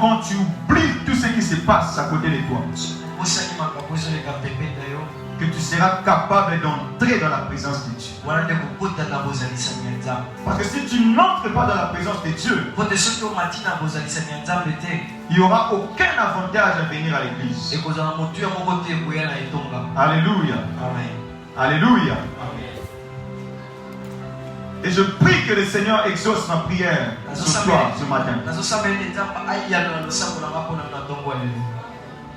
Quand tu oublies tout ce qui se passe à côté de toi, que tu seras capable d'entrer dans la présence de Dieu. Parce que si tu n'entres pas dans la présence de Dieu, il n'y aura aucun avantage à venir à l'église. Alléluia. Alléluia. Et je prie que le Seigneur exauce ma prière ce soir, ce matin.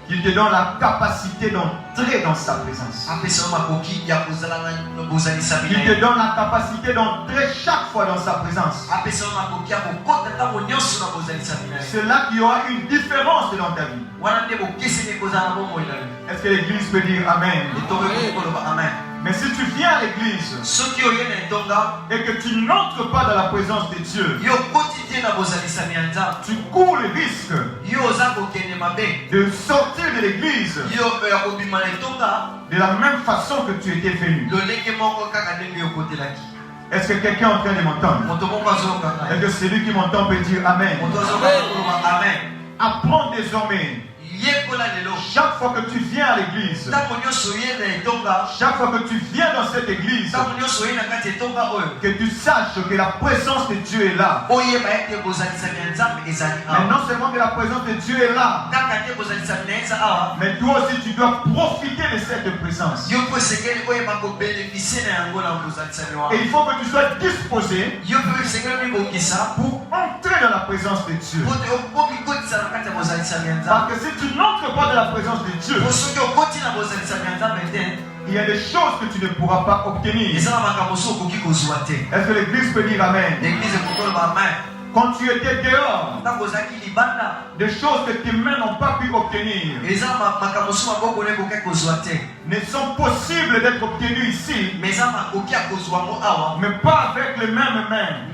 Qu'il te donne la capacité d'entrer dans sa présence. Qu'il te donne la capacité d'entrer chaque fois dans sa présence. C'est là qu'il y aura une différence dans ta vie. Est-ce que l'église peut dire Amen? Mais si tu viens à l'église et que tu n'entres pas dans la présence de Dieu, tu cours le risque de sortir de l'église de la même façon que tu étais venu. Est-ce que quelqu'un est en train de m'entendre? Est-ce que celui qui m'entend peut dire Amen? Apprends désormais. Chaque fois que tu viens à l'église, chaque fois que tu viens dans cette église, que tu saches que la présence de Dieu est là. Mais non seulement que la présence de Dieu est là, mais toi aussi tu dois profiter de cette présence. Et il faut que tu sois disposé pour entrer dans la présence de Dieu. Parce que si tu n'entres pas dans la présence de Dieu, il y a des choses que tu ne pourras pas obtenir. Est-ce que l'église peut dire Amen? Quand tu étais dehors, des choses que tes mains n'ont pas pu obtenir ne sont possibles d'être obtenues ici, mais pas avec les mêmes mains,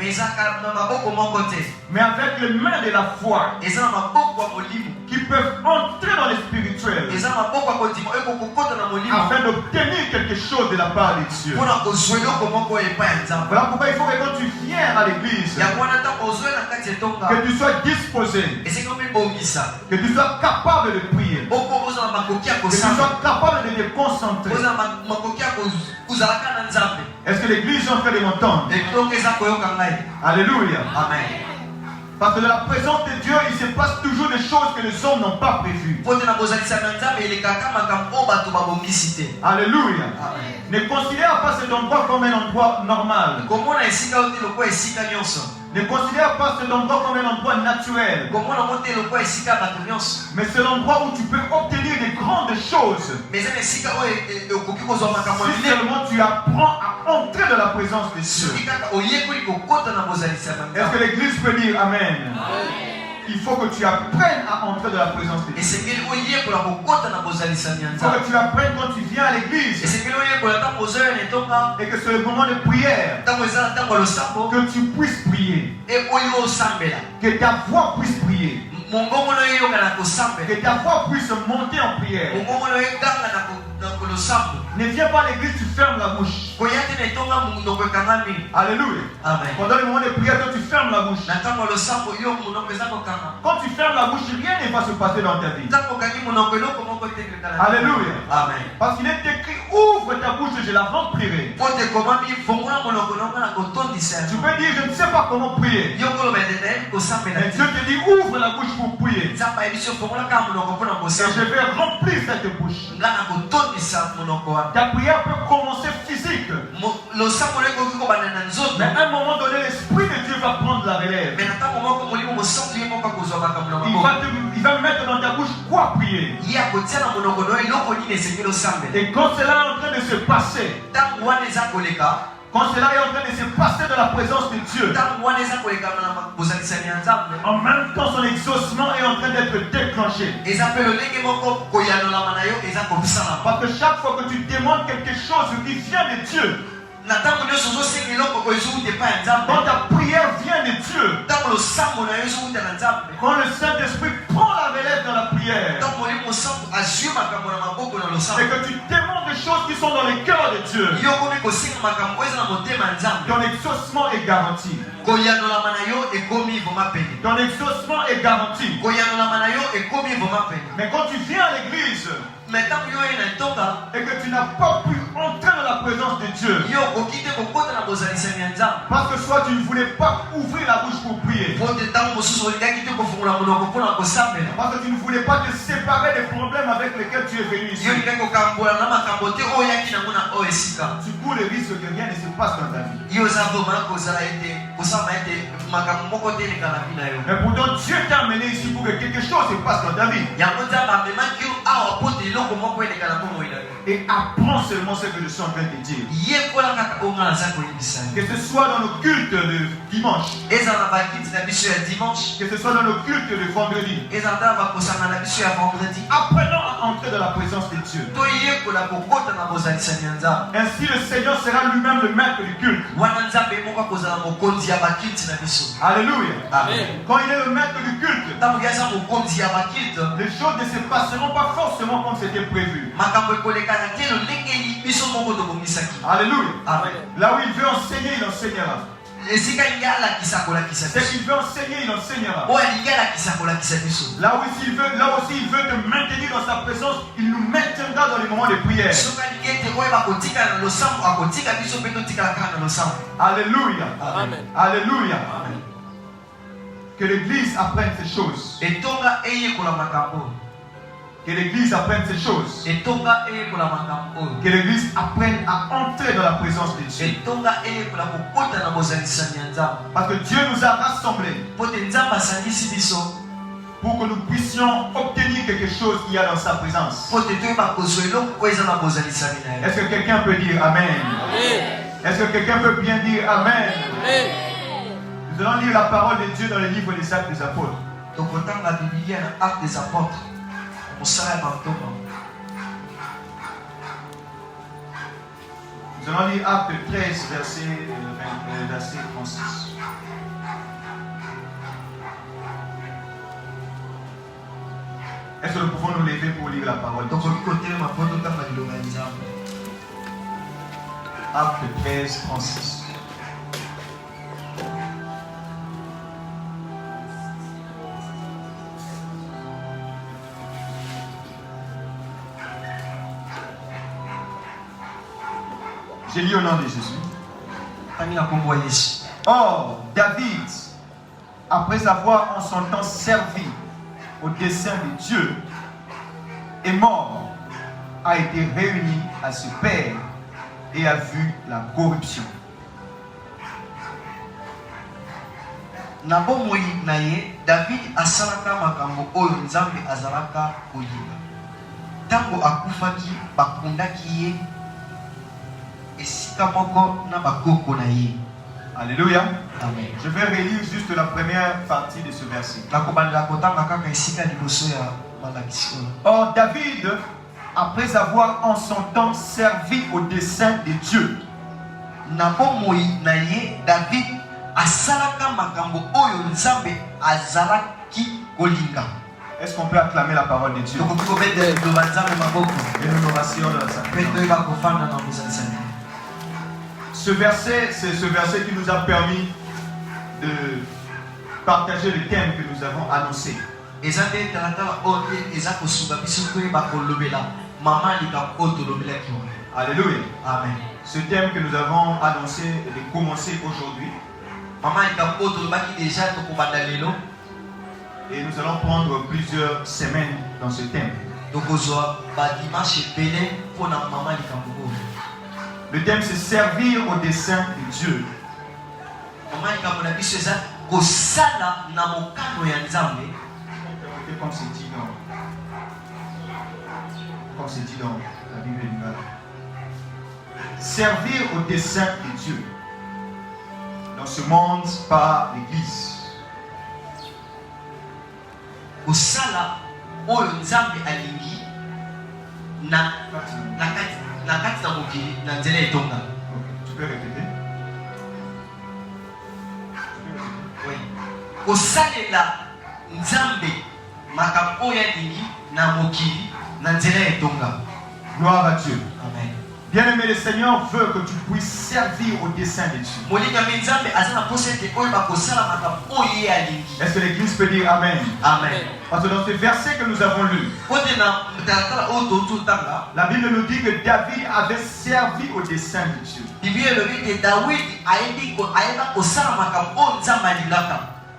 mais avec les mains de la foi qui peuvent entrer dans le spirituel afin d'obtenir quelque chose de la part de Dieu. Voilà pourquoi il faut que quand tu viens à l'église, que tu sois disposé, que tu sois capable de prier, que tu sois capable de te concentrer. Est-ce que l'église est en train de m'entendre? Alléluia. Amen. Parce que dans la présence de Dieu, il se passe toujours des choses que les hommes n'ont pas prévues. Alléluia. Ne considère pas cet endroit comme un endroit normal. Ne considère pas cet endroit comme un endroit naturel. Mais c'est l'endroit où tu peux obtenir de grandes choses. Si seulement tu apprends à entrer dans la présence de Dieu. Est-ce que l'église peut dire Amen? Il faut que tu apprennes à entrer dans la présence de Dieu. Il faut que tu apprennes quand tu viens à l'église. Et que c'est le moment de prière. Que tu puisses prier. Que ta voix puisse prier. Que ta voix puisse monter en prière. Ne viens pas à l'église, tu fermes la bouche. Alléluia. Amen. Pendant le moment de prière, toi tu fermes la bouche. Quand tu fermes la bouche, rien ne va se passer dans ta vie. Alléluia. Amen. Parce qu'il est écrit, ouvre ta bouche et je la remplirai. Tu peux dire, je ne sais pas comment prier. Mais Dieu te dit, ouvre la bouche pour prier. Et je vais remplir cette bouche. Ta prière peut commencer physique. Mais à un moment donné, l'Esprit de Dieu va prendre la relève. Il va mettre dans ta bouche quoi prier. Et quand cela est en train de se passer, quand cela est en train de se passer dans la présence de Dieu, en même temps son exaucement est en train d'être déclenché. Parce que chaque fois que tu demandes quelque chose qui vient de Dieu, quand ta prière vient de Dieu, quand le Saint-Esprit prend la relève dans la prière, et que tu demandes des choses qui sont dans le cœur de Dieu, ton exaucement est garanti. Ton exaucement est garanti. Mais quand tu viens à l'église et que tu n'as pas pu entrer dans la présence de Dieu, parce que soit tu ne voulais pas ouvrir la bouche pour prier, parce que tu ne voulais pas te séparer des problèmes avec lesquels tu es venu ici, tu cours le risque que rien ne se passe dans ta vie. Mais pourtant Dieu t'a amené ici pour que quelque chose se passe dans ta vie. Et apprends seulement ce que je suis en train de te dire. Que ce soit dans nos cultes de dimanche, que ce soit dans nos cultes de vendredi, apprenons à entrer dans la présence de Dieu. Ainsi le Seigneur sera lui-même le maître du culte. Alléluia. Quand il est le maître du culte, les choses ne se passeront pas forcément comme c'était prévu. Alléluia. Là où il veut enseigner, il enseignera. Ce qu'il veut enseigner, il enseignera. Là aussi il veut te maintenir dans sa présence, il nous maintiendra dans les moments de prière. Alléluia. Amen. Alléluia. Amen. Que l'église apprenne ces choses. Que l'église apprenne ces choses. Que l'église apprenne à entrer dans la présence de Dieu. Parce que Dieu nous a rassemblés pour que nous puissions obtenir quelque chose qu'il y a dans sa présence. Est-ce que quelqu'un peut dire Amen? Est-ce que quelqu'un peut bien dire Amen? Nous allons lire la parole de Dieu dans le livre des Actes des Apôtres. Nous allons lire Acte 13, verset 36. Est-ce que nous pouvons nous lever pour lire la parole de Dieu? Acte 13, 36. J'ai lu au nom de Jésus. Or, David, après avoir en son temps servi au dessein de Dieu, est mort, a été réuni à ce père et a vu la corruption. David asalaka makambo oyo Nzambe azalaka koyeba. Tango akufaki bakundaki ye esika moko na bakoko na ye. Alléluia. Amen. Je vais relire juste la première partie de ce verset. Or David, après avoir en son temps servi au dessein de Dieu, David asalaka makambo oyo Nzambe azalaki kolinga. Est-ce qu'on peut acclamer la parole de Dieu? Et l'honoration de la sacrifice. Ce verset, c'est ce verset qui nous a permis de partager le thème que nous avons annoncé. Alléluia. Amen. Ce thème que nous avons annoncé et de commencer aujourd'hui. Et nous allons prendre plusieurs semaines dans ce thème. Le thème c'est servir au dessein de Dieu. Comme c'est dit dans la Bible libérale. Servir au dessein de Dieu dans ce monde par l'Église. Osala oyo Nzambe alingi na kati na mokili na nzela etonga. Tu peux répéter? Oui. Osalela Nzambe makambo oyo alingi na mokili na nzela etonga. Gloire à Dieu. Amen. Bien-aimé, le Seigneur veut que tu puisses servir au dessein de Dieu. Est-ce que l'Église peut dire Amen? Amen. Parce que dans ce verset que nous avons lu, la Bible nous dit que David avait servi au dessein de Dieu.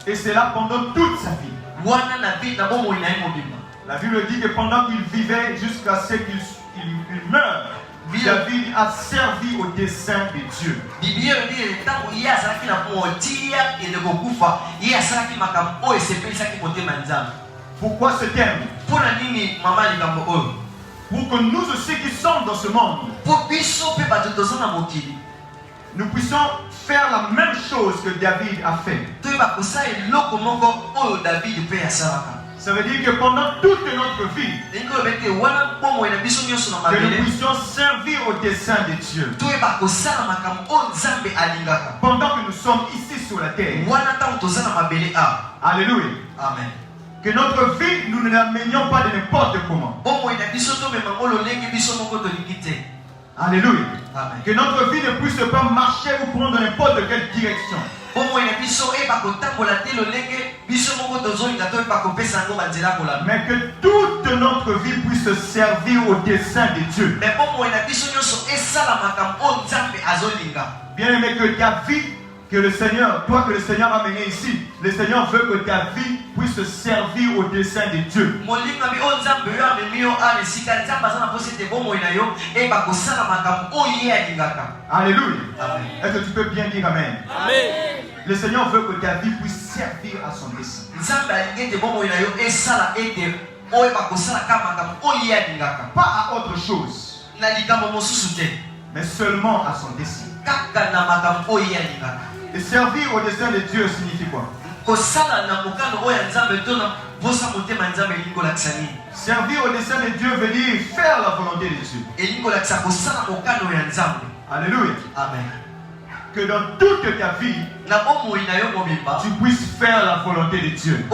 Et c'est là pendant toute sa vie. La Bible dit que pendant qu'il vivait jusqu'à ce qu'il meure, David a servi au dessein de Dieu. Pourquoi ce thème? Pour que nous aussi qui sommes dans ce monde, nous puissions faire la même chose que David a fait. Ça veut dire que pendant toute notre vie, que nous puissions servir au dessein de Dieu. Pendant que nous sommes ici sur la terre. Alléluia. Amen. Que notre vie, nous ne la menions pas de n'importe comment. Alléluia. Amen. Que notre vie ne puisse pas marcher ou prendre n'importe quelle direction. Mais que toute notre vie puisse servir au dessein de Dieu. Bien aimé, que ta vie, que le Seigneur, toi que le Seigneur a mené ici, le Seigneur veut que ta vie puisse servir au dessein de Dieu. Alléluia. Est-ce que tu peux bien dire Amen? Amen. Le Seigneur veut que ta vie puisse servir à son dessein. Pas à autre chose, mais seulement à son dessein. Et servir au dessein de Dieu signifie quoi? Servir au dessein de Dieu veut dire faire la volonté de Dieu. Alléluia. Amen. Que dans toute ta vie, tu puisses faire la volonté de Dieu.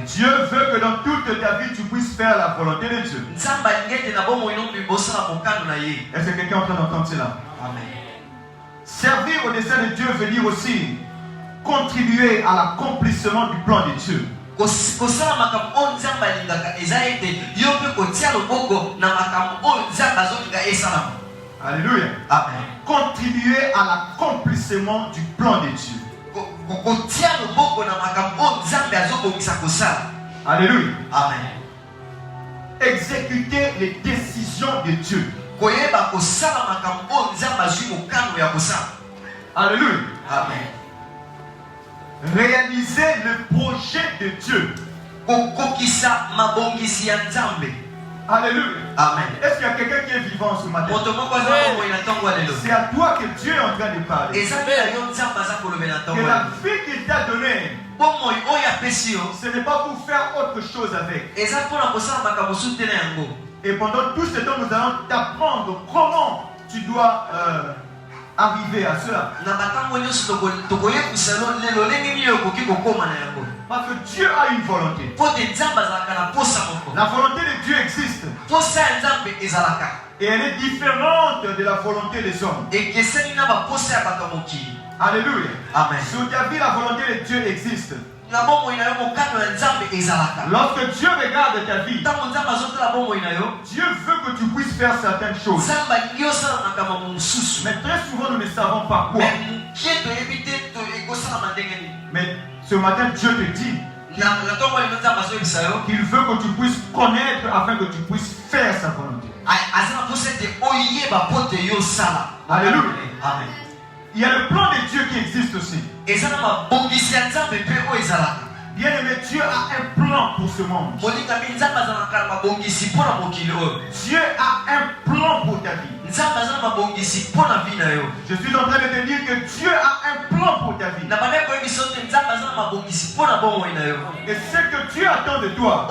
Dieu veut que dans toute ta vie, tu puisses faire la volonté de Dieu. Est-ce que quelqu'un est en train d'entendre cela? Amen. Servir au dessein de Dieu veut dire aussi contribuer à l'accomplissement du plan de Dieu. Alléluia. Amen. Contribuer à l'accomplissement du plan de Dieu. Alléluia. Amen. Exécuter les décisions de Dieu. Alléluia. Amen. Réaliser le projet de Dieu. Alléluia. Amen. Est-ce qu'il y a quelqu'un qui est vivant ce matin? C'est à toi que Dieu est en train de parler. Que la vie qu'il t'a donnée, ce n'est pas pour faire autre chose avec. Et pendant tout ce temps, nous allons t'apprendre comment tu dois arriver à cela. Parce que Dieu a une volonté. La volonté de Dieu existe. Et elle est différente de la volonté des hommes. Alléluia. Amen. Sur ta vie, la volonté de Dieu existe. Lorsque Dieu regarde ta vie, Dieu veut que tu puisses faire certaines choses. Mais très souvent nous ne savons pas quoi. Mais ce matin Dieu te dit qu'il veut que tu puisses connaître afin que tu puisses faire sa volonté. Alléluia. Amen. Il y a le plan de Dieu qui existe aussi. Bien aimé, Dieu a un plan pour ce monde. Dieu a un plan pour ta vie. Je suis en train de te dire que Dieu a un plan pour ta vie. Et ce que Dieu attend de toi,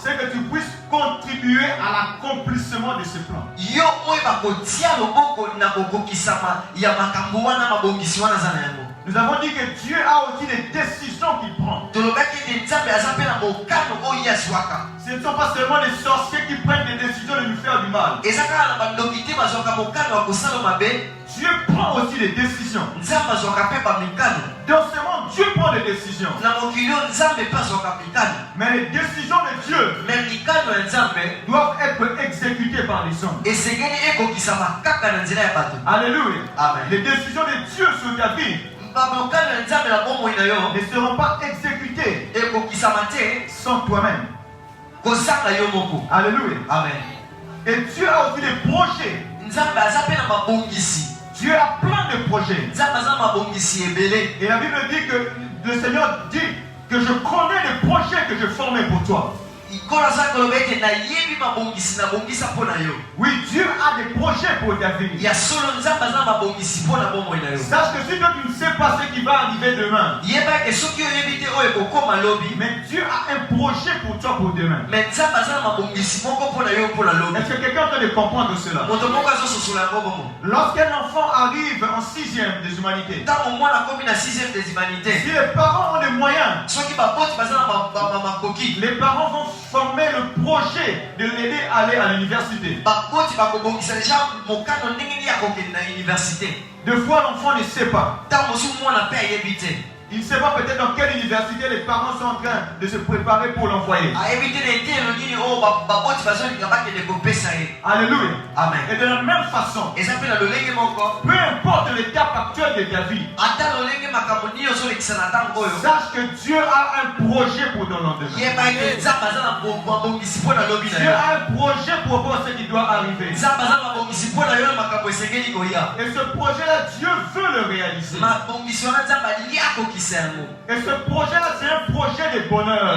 c'est que tu puisses contribuer à l'accomplissement de ce plan. Nous avons dit que Dieu a aussi des décisions qu'il prend. Ce ne sont pas seulement les sorciers qui prennent des décisions de nous faire du mal. Dieu prend aussi des décisions. Dans ce monde, Dieu prend des décisions. Mais les décisions de Dieu doivent être exécutées par les hommes. Alléluia. Amen. Les décisions de Dieu sur ta vie ne seront pas exécutées sans toi-même. Alléluia. Amen. Et Dieu a aussi des projets. Dieu a plein de projets. Et la Bible dit que le Seigneur dit que je connais les projets que je formais pour toi. Oui, Dieu a des projets pour ta vie. Sache que si toi tu ne sais pas ce qui va arriver demain, mais Dieu a un projet pour toi pour demain. Est-ce que quelqu'un est en train de comprendre cela? Lorsqu'un enfant arrive en 6e des humanités, si les parents ont des moyens, les parents vont former le projet de l'aider à aller à l'université. Deux fois l'enfant ne sait pas. Il ne sait pas peut-être dans quelle université les parents sont en train de se préparer pour l'envoyer. Alléluia. Amen. Et de la même façon, peu importe l'étape actuelle de ta vie, sache que Dieu a un projet pour ton lendemain. Dieu a un projet pour voir ce qui doit arriver. Et ce projet-là, Dieu veut le réaliser. Et ce projet-là, c'est un projet de bonheur.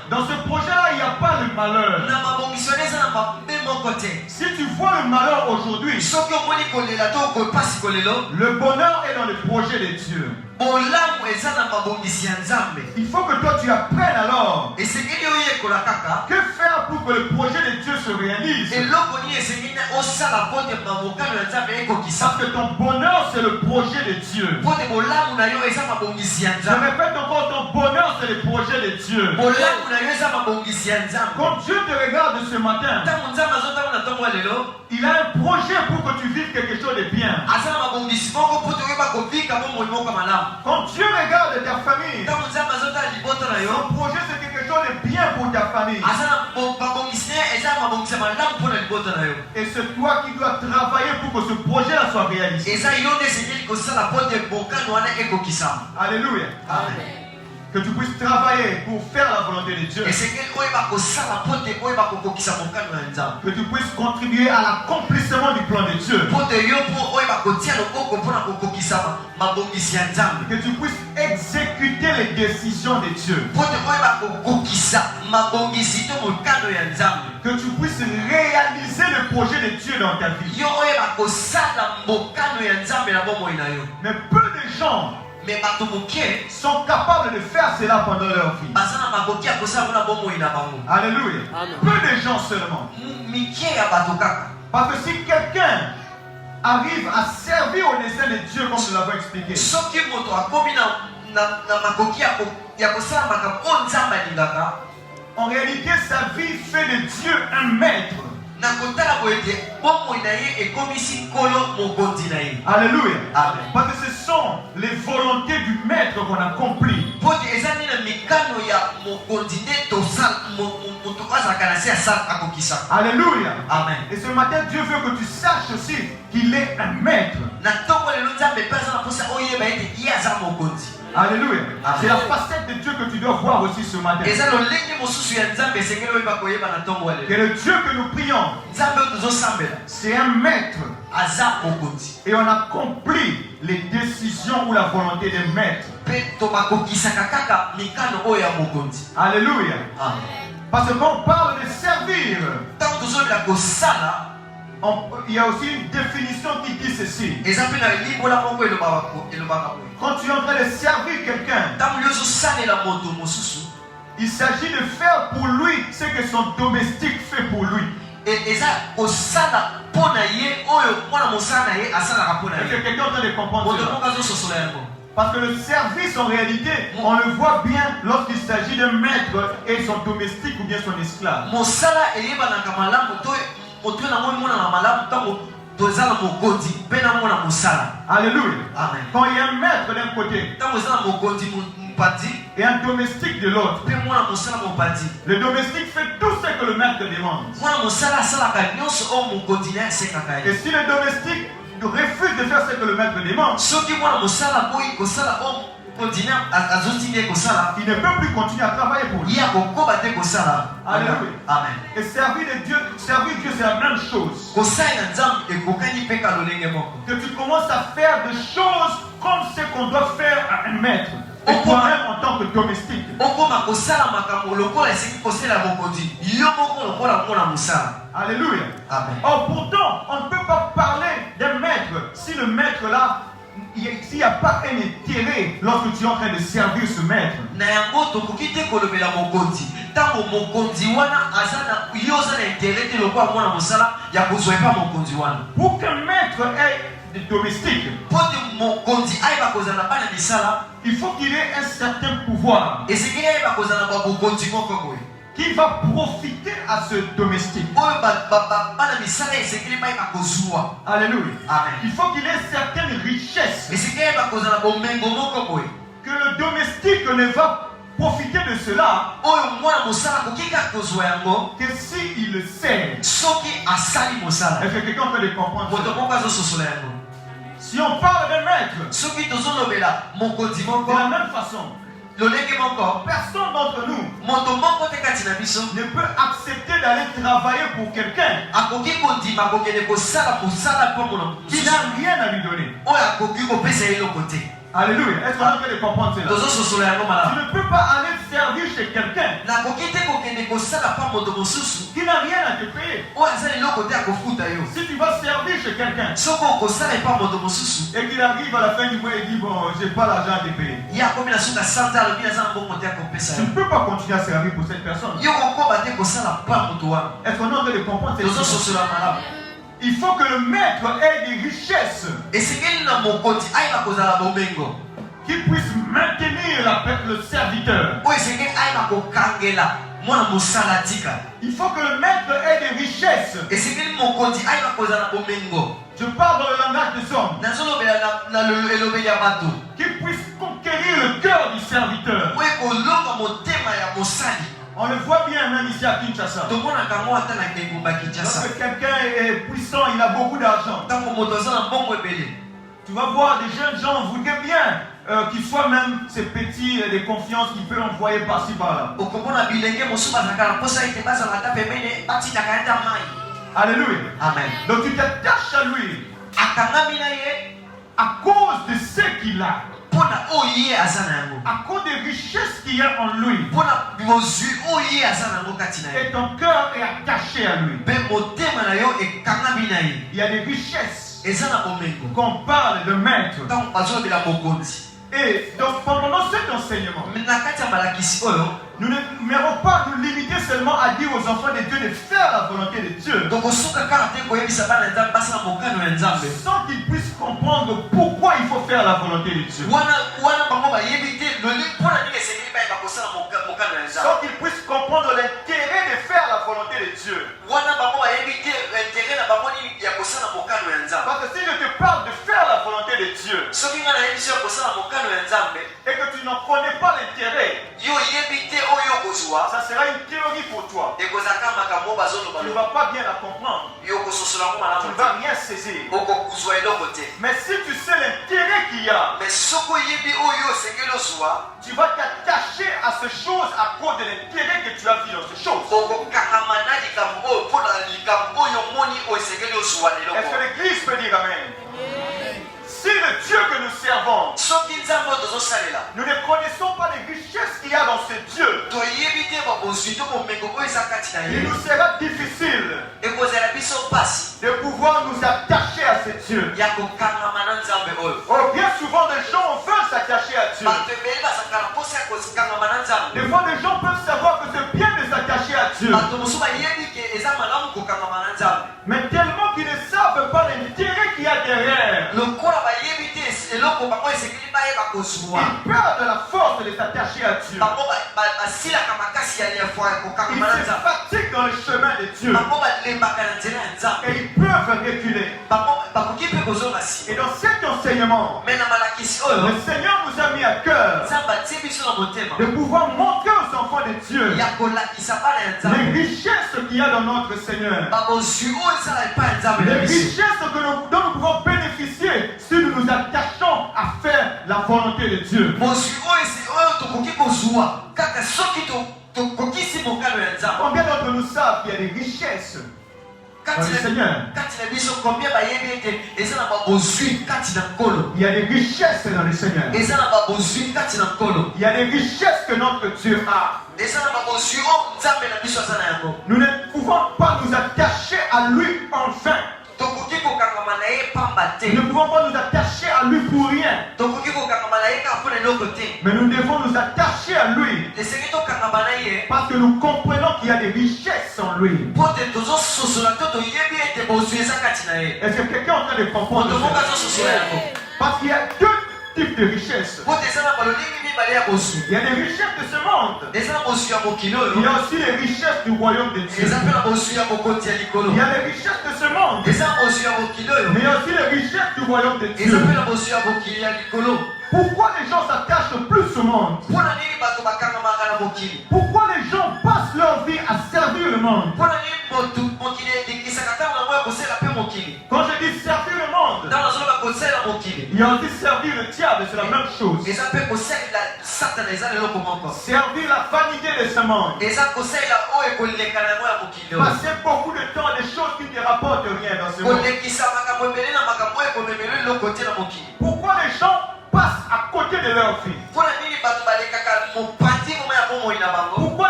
Dans ce projet-là, il n'y a pas de malheur. Si tu vois le malheur aujourd'hui, le bonheur est dans le projet de Dieu. Il faut que toi tu apprennes alors que faire pour que le projet de Dieu se réalise. Parce que ton bonheur c'est le projet de Dieu. Je répète encore, ton bonheur c'est le projet de Dieu. Quand Dieu te regarde ce matin, il a un projet pour que tu vives quelque chose de bien. Quand Dieu regarde ta famille, son projet c'est quelque chose de bien pour ta famille. Et c'est toi qui dois travailler pour que ce projet-là soit réalisé. Alléluia. Amen. Que tu puisses travailler pour faire la volonté de Dieu. Que tu puisses contribuer à l'accomplissement du plan de Dieu. Que tu puisses exécuter les décisions de Dieu. Que tu puisses réaliser le projet de Dieu dans ta vie. Mais peu de gens sont capables de faire cela pendant leur vie. Alléluia. Peu de gens seulement. Parce que si quelqu'un arrive à servir au dessein de Dieu comme nous l'avons expliqué, en réalité sa vie fait de Dieu un maître. Alléluia. Amen. Parce que ce sont les volontés du maître qu'on accomplit. Alléluia. Amen. Et ce matin Dieu veut que tu saches aussi qu'il est un maître. Alléluia. C'est la facette de Dieu que tu dois voir aussi ce matin. Que le Dieu que nous prions, c'est un maître. Et on accomplit les décisions ou la volonté des maîtres. Alléluia. Parce que quand on parle de servir, il y a aussi une définition qui dit ceci. Quand tu es en train de servir quelqu'un, il s'agit de faire pour lui ce que son domestique fait pour lui. Et ça, au sala ponaye, oyo, moi mon sala naye, à sala ponaye. Est-ce que quelqu'un est en train de comprendre cela? Parce que le service, en réalité, on le voit bien lorsqu'il s'agit d'un maître et son domestique ou bien son esclave. Mon sala est banaka malamu, moto na moi na malamu tango tozala mokonzi, pena moi na mosala. Alléluia. Amen. Quand il y a un maître d'un côté Tango zala mokonzi mpadi et un domestique de l'autre, pe moi na mosala mpadi. le domestique fait tout ce que le maître demande. Moi na mosala sala ka nyonso o mokonzi na sekaka. Et si le domestique refuse de faire ce que le maître demande, soki moi mosala boyi ko sala o continue azotine ko sala, il ne peut plus continuer à travailler pour lui. ya ko koba te ko sala. Alléluia. Amen. Et servir Dieu, c'est la même chose. Ko sala nzambe e kokani pe ka lolenge moko. Que tu commences à faire des choses comme ce qu'on doit faire à un maître. Et toi-même en tant que domestique. Okoma ko sala makambo lokola esiki ko sala mokonzi. Yo moko lokola mona musala. Alléluia. Amen. Or pourtant, on ne peut pas parler d'un maître si le maître là, s'il n'y a pas un intérêt lorsque tu es en train de servir ce maître. Na yango tokoki te kolobela mokonzi. Tango mokonzi wana azana yo za na intérêt te lokola mona musala ya kozwa pa mokonzi wana. Pour qu'un maître ait des domestiques, mokonzi aiba kozana bana misala, il faut qu'il ait un certain pouvoir. Et c'est qu'il aiba kozana ba mokonzi moko boye. Qui va profiter à ce domestique. Alléluia. Amen. Il faut qu'il ait certaines richesses. Et c'est qu'il aiba kozana bomengo moko boye. Que le domestique ne va profiter de cela que s'il le sert. Est-ce que quelqu'un peut le comprendre? Si on parle de maître, de la même façon, personne d'entre nous ne peut accepter d'aller travailler pour quelqu'un qui n'a rien à lui donner. Alléluia. Est-ce qu'on a fait de comprendre cela? Tu ne peux pas aller servir chez quelqu'un qui n'a rien à te payer. Si tu vas servir chez quelqu'un et qu'il arrive à la fin du mois et dit bon, j'ai pas l'argent à te payer, tu ne peux pas continuer à servir pour cette personne. Est-ce qu'on a en train de comprendre cela? Il faut que le maître ait des richesses qui puisse maintenir le serviteur. Il faut que le maître ait des richesses. Je parle dans le langage des hommes. Qui puisse conquérir le cœur du serviteur. On le voit bien même ici à Kinshasa. Lorsque quelqu'un est puissant, il a beaucoup d'argent. Tu vas voir des jeunes gens, vous voudrez bien qu'ils soient même ces petits de confiance qui peuvent envoyer par-ci par-là. Alléluia. Amen. Donc tu t'attaches à lui à cause de ce qu'il a. À cause des richesses qu'il y a en lui. Et ton cœur est attaché à lui. Il y a des richesses qu'on parle de maître. Et donc pendant cet enseignement, nous ne devons pas nous limiter seulement à dire aux enfants de Dieu de faire la volonté de Dieu, sans qu'ils puissent comprendre pourquoi il faut faire la volonté de Dieu, sans qu'ils puissent comprendre l'intérêt de faire la volonté de Dieu. Parce que si je te parle de faire la volonté de Dieu et que tu n'en connais pas l'intérêt, ça sera une théorie pour toi. Tu ne vas pas bien la comprendre. Tu ne vas rien saisir. Mais si tu sais l'intérêt qu'il y a, tu vas t'attacher à ces choses à cause de l'intérêt que tu as vu dans ces choses. Est-ce que l'église peut dire amen? Si le Dieu que nous servons, nous ne connaissons pas les richesses qu'il y a dans ce Dieu, il nous sera difficile de pouvoir nous attacher à ce Dieu. Oh, bien souvent, des gens veulent s'attacher à Dieu. Des fois, des gens peuvent savoir que c'est bien de s'attacher à Dieu. perd de la force de s'attacher à Dieu. Ils se fatiguent dans le chemin de Dieu. Et ils peuvent reculer. Et dans cet enseignement, le Seigneur nous a mis à cœur de pouvoir montrer aux enfants de Dieu les richesses qu'il y a dans notre Seigneur. Les richesses dont nous pouvons bénéficier si nous nous attachons à faire la volonté de Dieu. Combien d'entre nous savent qu'il y a des richesses dans le Seigneur? Il y a des richesses dans le Seigneur. Il y a des richesses que notre Dieu a. Nous ne pouvons pas nous attacher à lui en vain. Nous ne pouvons pas nous attacher à lui pour rien. Mais nous devons nous attacher à lui parce que nous comprenons qu'il y a des richesses en lui. Est-ce que quelqu'un est en train de comprendre cela? Parce qu'il y a deux types de richesses. Il y a des richesses de ce monde. Il y a aussi les richesses du royaume de Dieu. Il y a les richesses de ce monde. Mais il y a aussi les richesses du royaume de Dieu. Pourquoi les gens s'attachent plus au monde? Pourquoi les gens passent leur vie à servir le monde? Quand je dis servir le monde, il y a aussi servir le diable, c'est la même chose. Servir la vanité de ce monde. Passer beaucoup de temps à des choses qui ne te rapportent rien dans ce monde. Pourquoi les gens passent à côté de leur vie? Pourquoi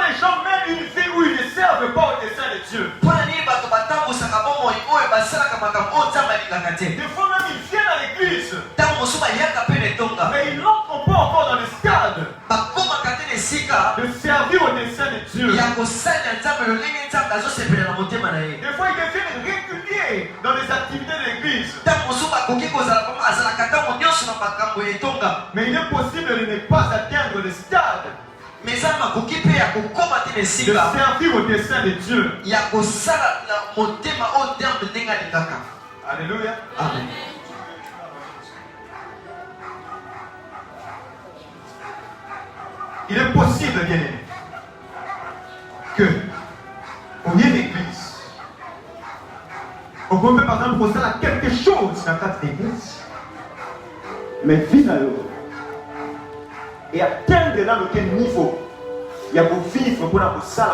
les gens mènent une vie où ils ne servent pas au dessein de Dieu? Des fois même ils viennent à l'église, mais ils n'entrent pas encore dans le stade de servir au dessein de Dieu. Des fois ils deviennent réguliers dans les activités de l'église, mais il est possible de ne pas atteindre le stade de servir au dessein de Dieu. Alléluia. Amen. Il est possible, bien aimé, que on vienne à l'église, on peut par exemple penser à quelque chose dans cette église, mais finalement, et atteindre dans lequel niveau il y a pour vivre pour la salle.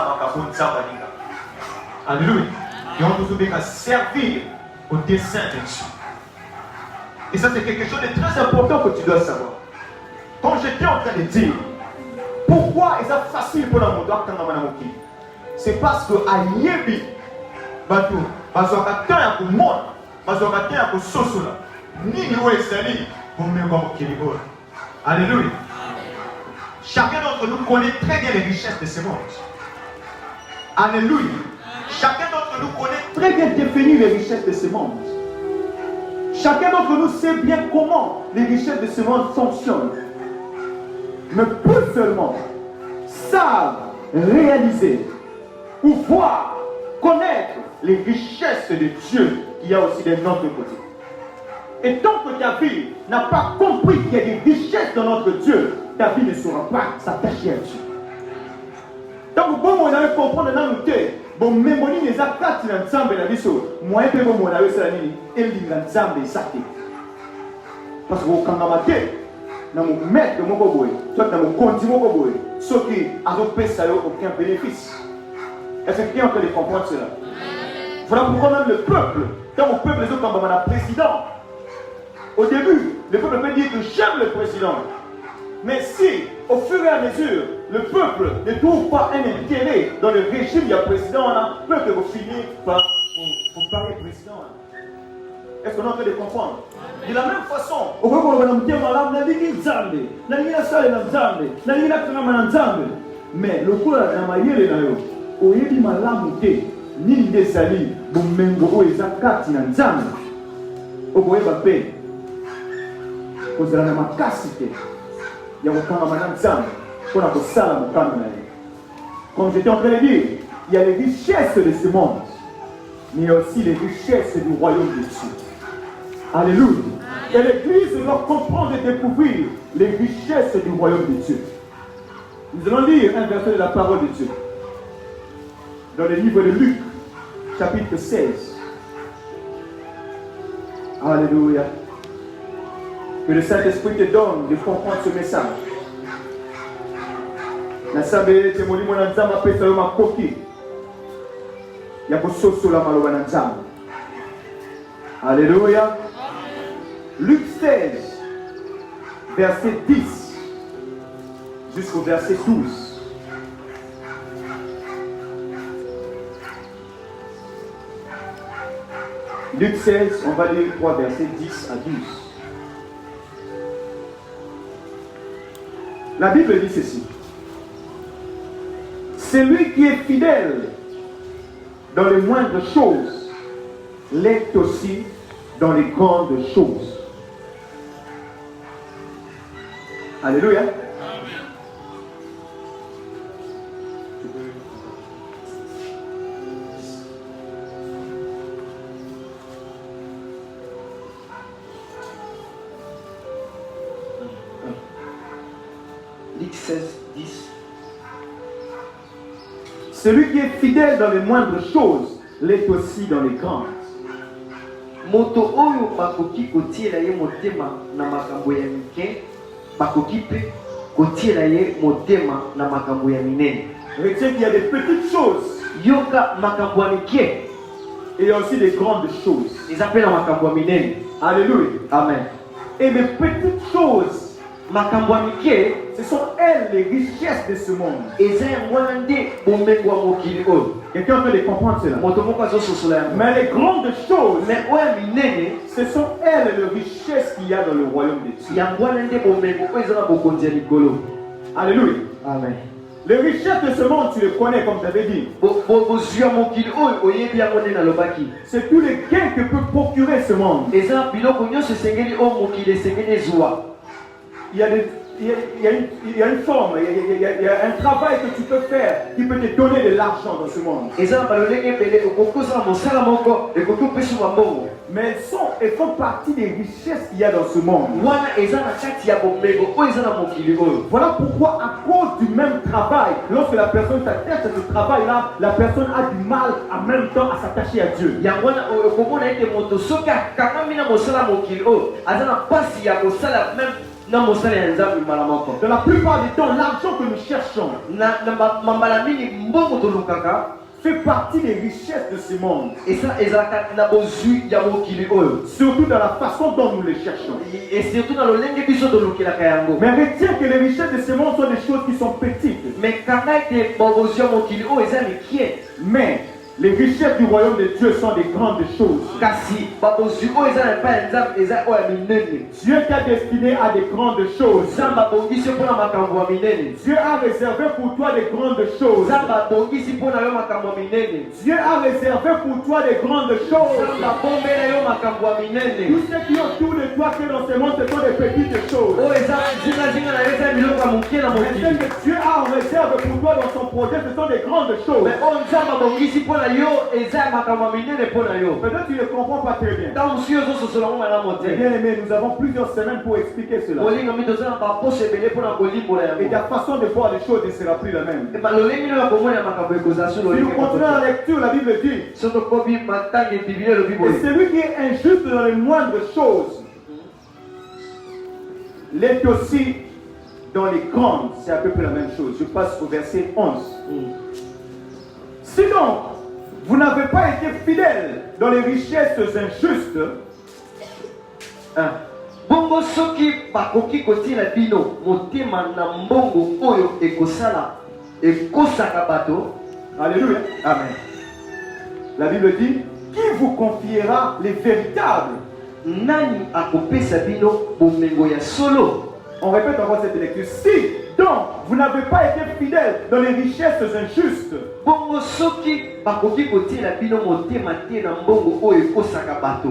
Alléluia. Et on peut servir au dessein de Dieu. Et ça, c'est quelque chose de très important que tu dois savoir. Quand j'étais en train de dire pourquoi est-ce facile pour la monde, c'est parce que à Yébi, alléluia. Chacun d'entre nous connaît très bien les richesses de ce monde. Alléluia. Chacun d'entre nous connaît très bien définir les richesses de ce monde. Chacun d'entre nous sait bien comment les richesses de ce monde fonctionnent. Mais peu seulement savent réaliser ou voir, connaître les richesses de Dieu qu'il y a aussi de notre côté. Et tant que ta vie n'a pas compris qu'il y a des richesses dans notre Dieu, ta vie ne sera pas s'attacher à Dieu. Donc, bon, on a comprendre dans le thé, bon, même si les actes dans l'ensemble de la vie, moi, je peux vous dire que c'est l'ensemble des actes. Parce que quand on a maté, dans mon maître, soit dans mon compte, ceux qui ont payé aucun bénéfice. Est-ce que quelqu'un peut comprendre cela? Voilà pourquoi même le peuple, quand mon peuple, les autres, comme un président, au début, le peuple peut dire que j'aime le président. Mais si, au fur et à mesure, le peuple ne trouve pas un intérêt dans le régime du président, le peuple va finir par parler président. Est-ce qu'on est en train de comprendre? De la même façon, mais le coup la mayele na yo, oyebi malamu te, ni ndesali, bomengo o ezakati na nzambe. Okoyeba pe, kozala na makasi te. ya kokangama na Nzambe mpona kosala mokano na ye. Comme j'étais en train de dire, il y a les richesses de ce monde, mais il y a aussi les richesses du royaume de Dieu. Alléluia. Et l'Église doit comprendre et découvrir les richesses du royaume de Dieu. Nous allons lire un verset de la parole de Dieu dans le livre de Luc, chapitre 16. Alléluia. Que le Saint-Esprit te donne de comprendre ce message. Nasabe te molimo na Nzambe apesa yo makoki ya kososola maloba na Nzambe. Alléluia. Luc 16, verset 10 jusqu'au verset 12. Luc 16, on va lire 3 versets 10 à 12. La Bible dit ceci. Celui qui est fidèle dans les moindres choses l'est aussi dans les grandes choses. Alléluia. Luc 16, 10. Celui qui est fidèle dans les moindres choses l'est aussi dans les grandes. Moto oyo bakoki kotiela ye motema na makambo ya mike bakoki pe kotiela ye motema na makambo ya minene. Retiens qu'il y a des petites choses Yoka makambo ya mike et il y a aussi des grandes choses. ils appellent makambo ya minene. Alléluia. Amen. Et les petites choses, Makambo ya mike ce sont elles les richesses de ce monde. eza ngwana nde bomengo ya mokili oyo. Quelqu'un peut les comprendre cela. Moto moko azososola yango. Mais les grandes choses, Mais oyo minene ce sont elles les richesses qu'il y a dans le royaume de Dieu. ya ngwana nde bomengo oyo eza na bokonzi ya likolo. Alléluia. Amen. Les richesses de ce monde, tu les connais comme tu avais dit. bozwi ya mokili oyo oyebi yango nde nalobaki. C'est tous les gains que peut procurer ce monde. eza biloko nyonso esengeli oyo mokili esengeli ezwa. Il y a une forme, il y a un travail que tu peux faire qui peut te donner de l'argent dans ce monde. eza na balolenge ebele okoki ozala mosala moko ekoki opesi mabongo. Mais elles font partie des richesses qu'il y a dans ce monde. wana eza na kati ya bomengo oyo eza na mokili oyo. Voilà pourquoi, à cause du même travail, lorsque la personne s'attache à ce travail-là, la personne a du mal en même temps à s'attacher à Dieu. yango wana okomona ete moto soki akangami na mosala mokili oyo aza na mpasi ya kosala même na mosala ya nzambe mbala moko. Dans la plupart du temps, l'argent que nous cherchons na mambala mingi mbongo tolukaka fait partie des richesses de ce monde. ezalaka na bozwi ya mokili oyo. Surtout dans la façon dont nous les cherchons. et surtout na lolenge biso tolukelaka yango. Mais retiens que les richesses de ce monde sont des choses qui sont petites. mais kanga ete bozwi ya mokili oyo eza mikie. Mais les richesses du royaume de Dieu sont des grandes choses. kasi babozwi oyo eza na epai ya nzambe eza oyo ya minene. Dieu t'a destiné à des grandes choses. nzambe abongisi mpo na makambo ya minene. Dieu a réservé pour toi des grandes choses. nzambe abongisi mpo na yo makambo ya minene. Dieu a réservé pour toi des grandes choses. nzambe abombela yo makambo ya minene. Tout ce qui est autour de toi qui est dans ce monde, ce sont des petites choses. oyo eza zingazinga na yo eza biloko ya moke na Mais ce mokili. que Dieu a en réserve pour toi dans son projet, ce sont des grandes choses. mais oyo nzambe abongisi mpo na yo eza ya makambo ya minene mpo na yo. Peut-être tu ne comprends pas très bien. ntango mosusu ozososola ngo malamu te. Bien aimé, nous avons plusieurs semaines pour expliquer cela. molingami toza na baposo ebele mpo na kolimbola Et yango. ta façon de voir les choses ne sera plus la même. lolenge no ya komona makambo ekozala so Si nous continuons la lecture, la Bible dit, so tokobi matangi biblia elobi et boye. celui qui est injuste dans les moindres choses l'est aussi dans les grandes. C'est à peu près la même chose. Je passe au verset 11. Sinon, vous n'avez pas été fidèle dans les richesses injustes. bongo soki bakoki kotina bino motema na mbongo oyo ekosala ekosaka bato. Alléluia. Amen. La Bible dit, qui vous confiera les véritables? nani akopesa bino bomengo ya solo. On répète encore cette lecture. Si donc vous n'avez pas été fidèle dans les richesses injustes, bongo soki bakoki kotina bino motema te na mbongo oyo ekosaka bato.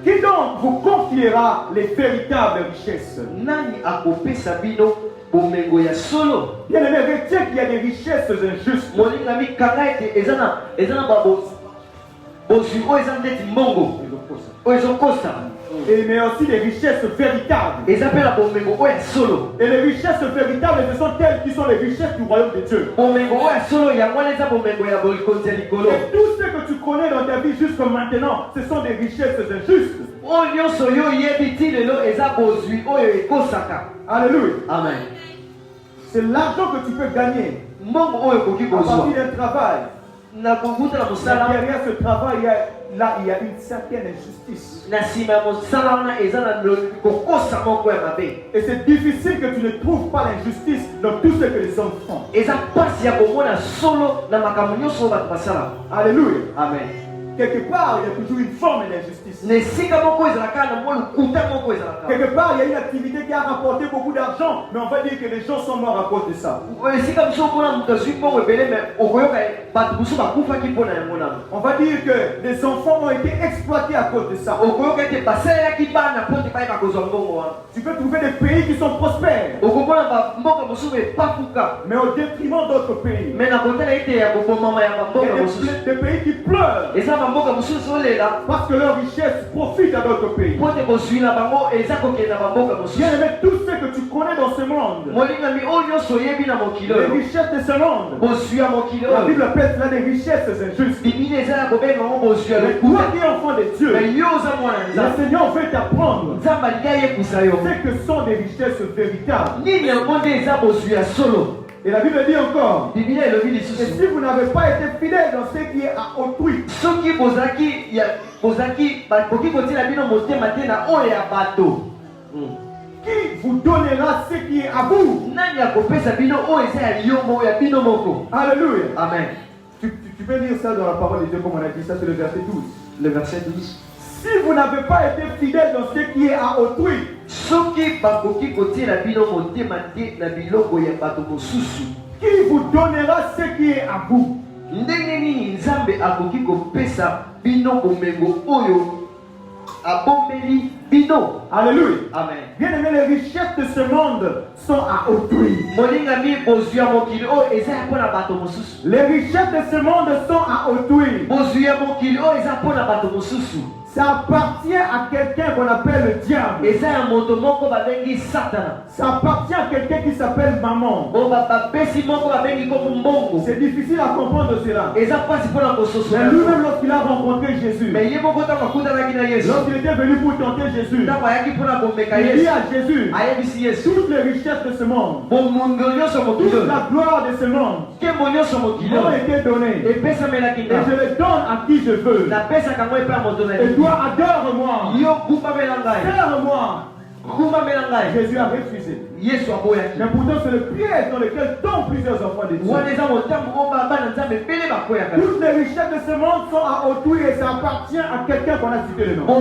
qui donc vous confiera les véritables richesses? nani akopesa bino bomengo ya solo. Bien aimé, retiens qu'il y a des richesses injustes. Moninga mi kanga ete ezana babo bozu o ezana ndeti mbongo o ezokosa. Et mais aussi des richesses véritables. Et solo. Et les richesses véritables, ce sont telles qui sont les richesses du royaume de Dieu. Et tout ce que tu connais dans ta vie jusqu'à maintenant, ce sont des richesses injustes. Alléluia. Amen. C'est l'argent que tu peux gagner à partir d'un travail. Derrière ce travail, il y a une certaine injustice. Et c'est difficile que tu ne trouves pas l'injustice dans tout ce que les hommes font. Alléluia. Amen. Quelque part, il y a toujours une forme d'injustice. Quelque part, il y a une activité qui a rapporté beaucoup d'argent, mais on va dire que les gens sont morts à cause de ça. On va dire que les enfants ont été exploités à cause de ça. Tu peux trouver des pays qui sont prospères, mais au détriment d'autres pays. Il y a des pays qui pleurent parce que leur richesse profite à d'autres pays. Bien aimé, tout ce que tu connais dans ce monde, les richesses de ce monde, la Bible appelle cela des richesses injustes. Mais toi qui es enfant de Dieu, le Seigneur veut t'apprendre ce que sont des richesses véritables. Et la Bible dit encore, et si vous n'avez pas été fidèle dans ce qui est à autrui, qui vous donnera ce qui est à vous? Alléluia. Amen. Tu peux lire ça dans la parole de Dieu comme on a dit ça, c'est le verset 12. Le verset 12. Si vous n'avez pas été fidèle dans ce qui est à autrui, qui vous donnera ce qui est à vous? Alléluia. Amen. Bien aimé, les richesses de ce monde sont à autrui. Les richesses de ce monde sont à autrui. Ça appartient à quelqu'un qu'on appelle le diable. Ça appartient à quelqu'un qui s'appelle maman. C'est difficile à comprendre cela. Mais lui-même, lorsqu'il a rencontré Jésus, lorsqu'il était venu pour tenter Jésus, il dit à Jésus, toutes les richesses de ce monde, toute la gloire de ce monde m'ont été données, et je les donne à qui je veux. Et toi, adore-moi, serre-moi. Jésus a refusé. Mais pourtant c'est le piège dans lequel tombent plusieurs enfants de Dieu. Toutes les richesses de ce monde sont à autrui et ça appartient à quelqu'un qu'on a cité le nom. Mais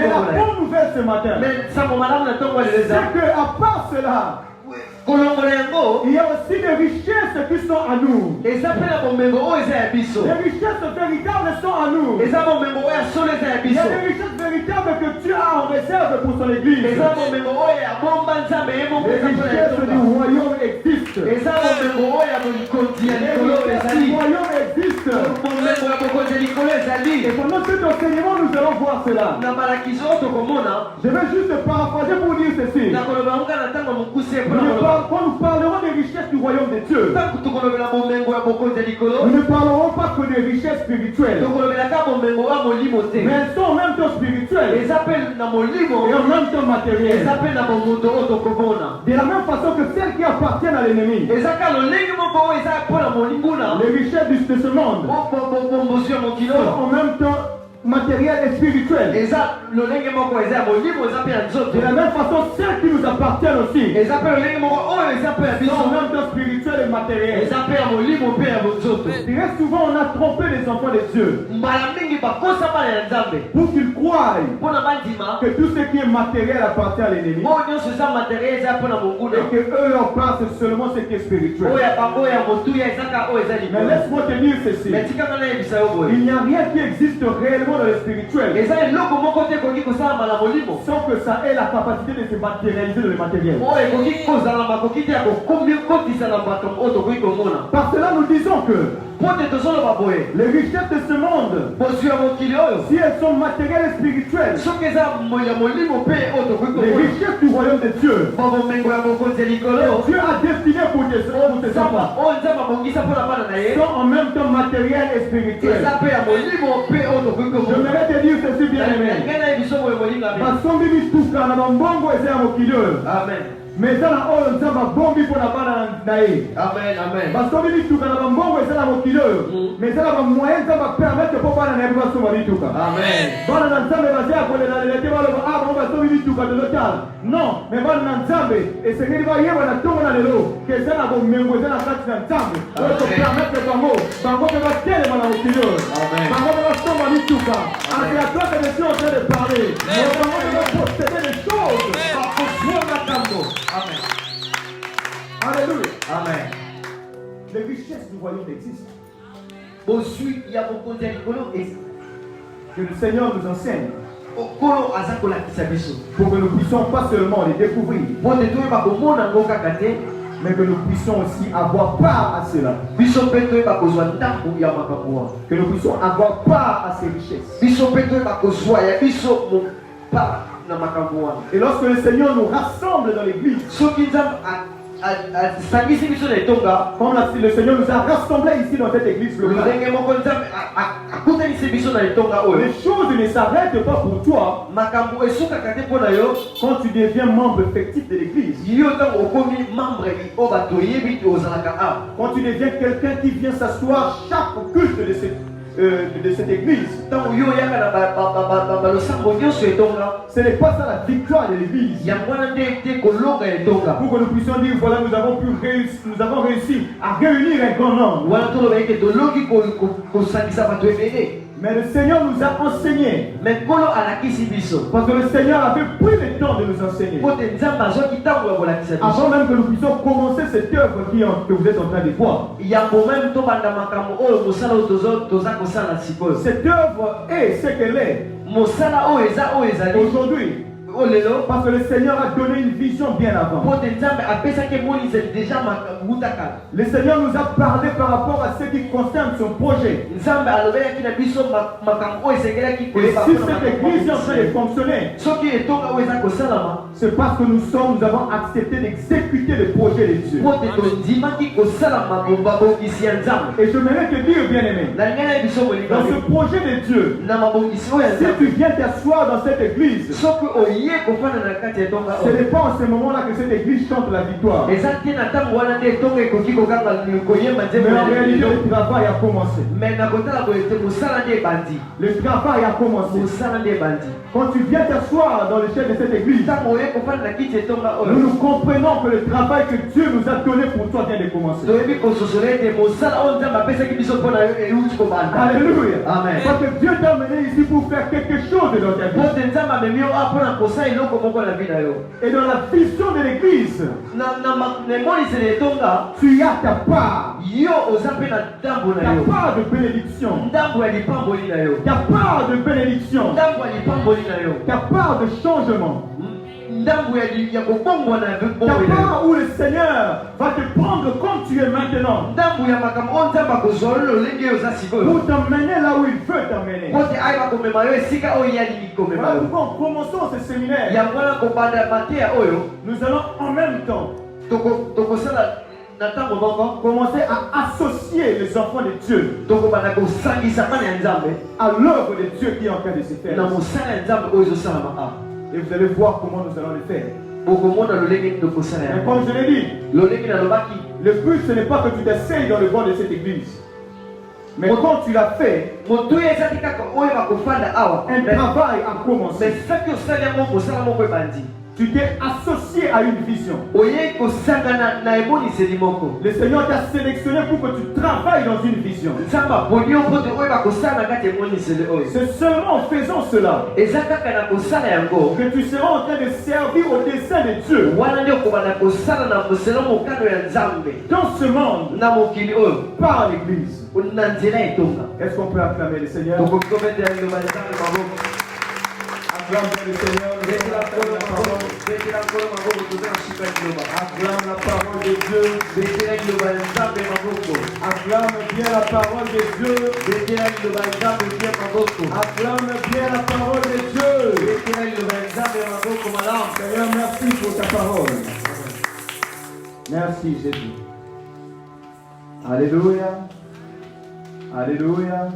la bonne nouvelle ce matin, c'est que à part cela, il y a aussi des richesses qui sont à nous. Les richesses véritables sont à nous. Il y a des richesses véritables que Dieu a en réserve pour son église. Les richesses du royaume existent. Les richesses du royaume existent. Et pendant cet enseignement, nous allons voir cela. Je vais juste paraphraser pour dire ceci. Quand nous parlerons des richesses du royaume de Dieu, nous ne parlerons pas que des richesses spirituelles, mais elles sont en même temps spirituelles et en même temps matérielles. De la même façon que celles qui appartiennent à l'ennemi, les richesses de ce monde sont en même temps matériel et spirituel. De la même façon, celles qui nous appartiennent aussi sont en même temps spirituel et matériel. Très souvent, on a trompé les enfants de Dieu pour qu'ils croient que tout ce qui est matériel appartient à l'ennemi et que eux leur passent seulement ce qui est spirituel. Mais laisse-moi te dire ceci, il n'y a rien qui existe réellement élément dans le spirituel sans que ça ait la capacité de se matérialiser dans le matériel. Par cela, nous disons que les richesses de ce monde, si elles sont matérielles et spirituelles, les richesses du royaume de Dieu, Dieu a destiné pour tes enfants, sont en même temps matérielles et spirituelles. J'aimerais te dire ceci, bien aimé. Amen. Mais ça la oh nzamba bombi pour la bana nae. Amen, amen. Parce que bibi tuka na mbongo et ça la mokilo. Mais ça la moyen ça va permettre pour bana na biba so bibi tuka. Amen. Bana na nzambe va dire pour la lete ba lo ah bon va so bibi tuka de local. Non, mais bana na nzambe et c'est qu'il va yeba na tongo na lelo que ça la bon mengo ça la kati na nzambe. Pour permettre bango va tele mana mokilo. Amen. Bango va so bibi tuka. Avec la toi que je suis en train de parler. Bango va posséder les choses. Amen. Alléluia. Amen. Les richesses du royaume existent. Que le Seigneur nous enseigne. Pour que nous puissions pas seulement les découvrir, mais que nous puissions aussi avoir part à cela. Que nous puissions avoir part à ces richesses. Et lorsque le Seigneur nous rassemble dans l'église, comme le Seigneur nous a rassemblés ici dans cette église locale, les choses ne s'arrêtent pas pour toi quand tu deviens membre effectif de l'église. Quand tu deviens quelqu'un qui vient s'asseoir chaque culte de cette église. Ce n'est pas ça la victoire de l'église. Pour que nous puissions dire voilà, nous avons réussi à réunir un grand nombre. Mais le Seigneur nous a enseigné. Parce que le Seigneur avait pris le temps de nous enseigner. Avant même que nous puissions commencer cette œuvre que vous êtes en train de voir. Cette œuvre est ce qu'elle est. Aujourd'hui. Parce que le Seigneur a donné une vision bien avant. Le Seigneur nous a parlé par rapport à ce qui concerne son projet. Et si cette église est en train de fonctionner, c'est parce que nous avons accepté d'exécuter le projet de Dieu. Et je voudrais te dire, bien aimé, dans ce projet de Dieu, si tu viens t'asseoir dans cette église, ce n'est pas en ce moment-là que cette église chante la victoire. Mais en réalité, le travail a commencé. Le travail a commencé. Quand tu viens t'asseoir dans le chef de cette église, nous comprenons que le travail que Dieu nous a donné pour toi vient de commencer. Alléluia. Amen. Parce que Dieu t'a amené ici pour faire quelque chose dans ta vie. Et dans la vision de l'église, tu as ta part. Ta part de bénédiction. Ta part de bénédiction. Ta part de changement. Ta part où le Seigneur va te prendre comme tu es maintenant. Pour t'emmener là où il veut t'emmener. Voilà pourquoi en commençant ce séminaire, nous allons en même temps commencer à associer les enfants de Dieu à l'œuvre de Dieu qui est en train de se faire. Et vous allez voir comment nous allons le faire. Mais comme je l'ai dit, le but ce n'est pas que tu t'asseyes dans le banc de cette église. Mais quand tu l'as fait, un travail a commencé. Tu t'es associé à une vision. Le Seigneur t'a sélectionné pour que tu travailles dans une vision. C'est seulement en faisant cela que tu seras en train de servir au dessein de Dieu. Dans ce monde, par l'Église. Est-ce qu'on peut acclamer le Seigneur? Acclame le Seigneur. Acclame la parole de Dieu. Acclame bien la parole de Dieu. Acclame bien la parole de Dieu. Seigneur, merci pour ta parole. Merci Jésus. Alléluia. Alléluia.